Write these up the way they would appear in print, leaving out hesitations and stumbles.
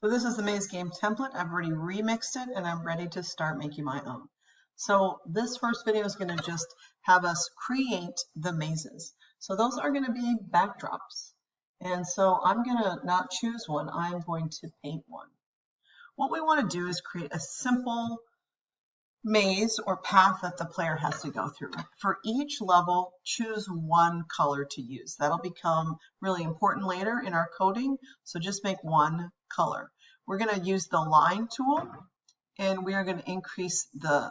So this is the maze game template. I've already remixed it and I'm ready to start making my own. So this first video is going to just have us create the mazes. So those are going to be backdrops. And so I'm going to not choose one, I'm going to paint one. What we want to do is create a simple maze or path that the player has to go through. For each level, choose one color to use. That'll become really important later in our coding, so just make one color. We're going to use the line tool, and we are going to increase the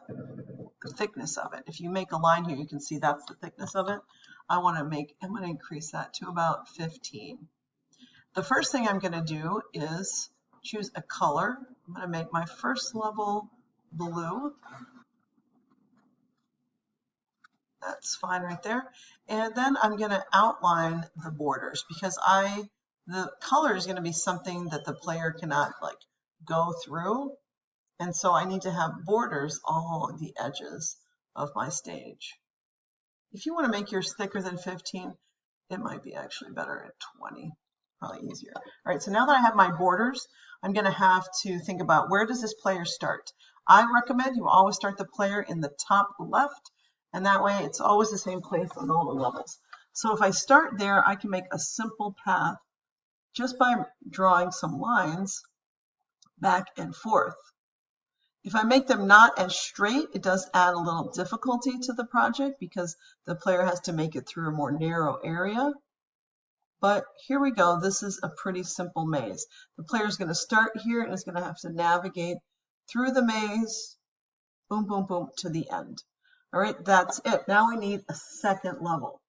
thickness of it. If you make a line here, you can see that's the thickness of it. I'm going to increase that to about 15. The first thing I'm going to do is choose a color. I'm going to make my first level blue. That's fine right there. And then I'm going to outline the borders because the color is going to be something that the player cannot like go through. And so I need to have borders all along the edges of my stage. If you want to make yours thicker than 15, it might be actually better at 20, probably easier. All right, so now that I have my borders, I'm going to have to think about where does this player start. I recommend you always start the player in the top left, and that way it's always the same place on all the levels. So if I start there, I can make a simple path just by drawing some lines back and forth. If I make them not as straight, it does add a little difficulty to the project because the player has to make it through a more narrow area. But here we go. This is a pretty simple maze. The player is going to start here and is going to have to navigate through the maze, boom, boom, boom, to the end. All right, that's it. Now we need a second level.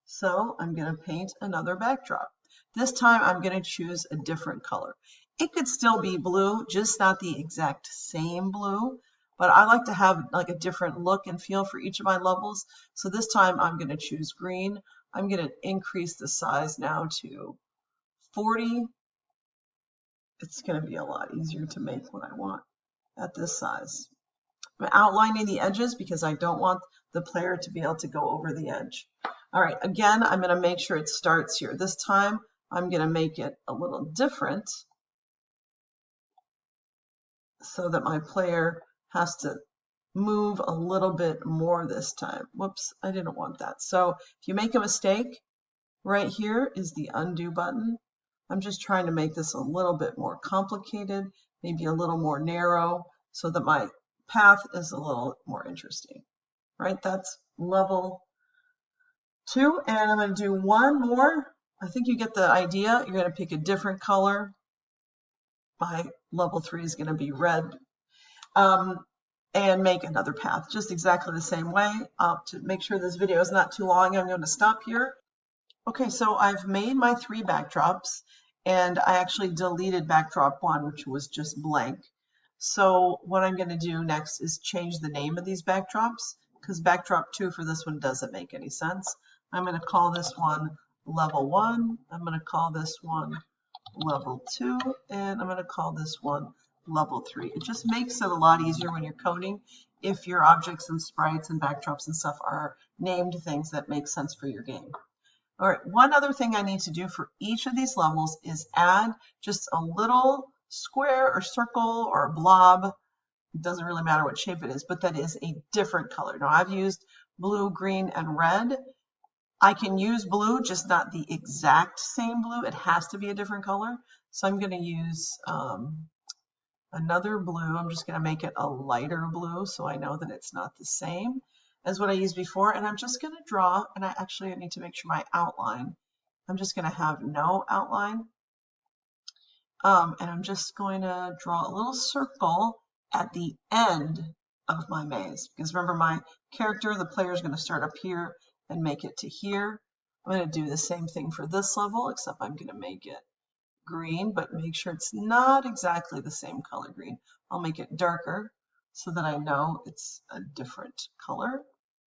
So I'm going to paint another backdrop. This time I'm going to choose a different color. It could still be blue, just not the exact same blue, but I like to have like a different look and feel for each of my levels. So this time I'm going to choose green. I'm going to increase the size now to 40. It's going to be a lot easier to make what I want at this size. I'm outlining the edges because I don't want the player to be able to go over the edge. All right, again, I'm going to make sure it starts here. This time I'm going to make it a little different so that my player has to move a little bit more this time. Whoops, I didn't want that. So if you make a mistake, right here is the undo button. I'm just trying to make this a little bit more complicated, maybe a little more narrow, so that my path is a little more interesting. Right, that's level 2, and I'm going to do one more. I think you get the idea. You're going to pick a different color. My level 3 is going to be red. And make another path just exactly the same way. To make sure this video is not too long, I'm going to stop here. Okay, so I've made my 3 backdrops, and I actually deleted backdrop 1, which was just blank. So what I'm going to do next is change the name of these backdrops, because backdrop 2 for this one doesn't make any sense. I'm going to call this one level 1. I'm going to call this one level 2, and I'm going to call this one level 3. It just makes it a lot easier when you're coding if your objects and sprites and backdrops and stuff are named things that make sense for your game. All right, one other thing I need to do for each of these levels is add just a little square or circle or blob. It doesn't really matter what shape it is, but that is a different color. Now I've used blue, green, and red. I can use blue, just not the exact same blue. It has to be a different color. So I'm going to use another blue. I'm just going to make it a lighter blue so I know that it's not the same as what I used before. And I'm just going to draw, and I need to make sure my outline, I'm just going to have no outline. And I'm just going to draw a little circle at the end of my maze. Because remember, my character, the player, is going to start up here and make it to here. I'm going to do the same thing for this level, except I'm going to make it green, but make sure it's not exactly the same color green. I'll make it darker so that I know it's a different color.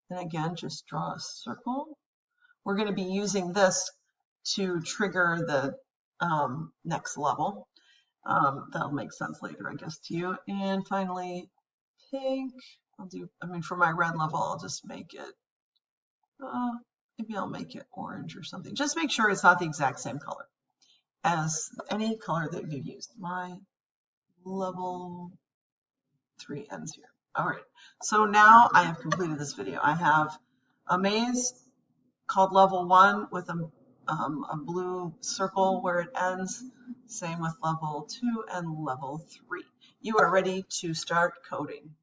And again, just draw a circle. We're going to be using this to trigger the next level. That'll make sense later, I guess, to you. And finally, pink. For my red level, I'll just make it, maybe I'll make it orange or something. Just make sure it's not the exact same color as any color that you've used. My level 3 ends here. All right, so now I have completed this video. I have a maze called level 1 with a blue circle where it ends. Same with level 2 and level 3. You are ready to start coding.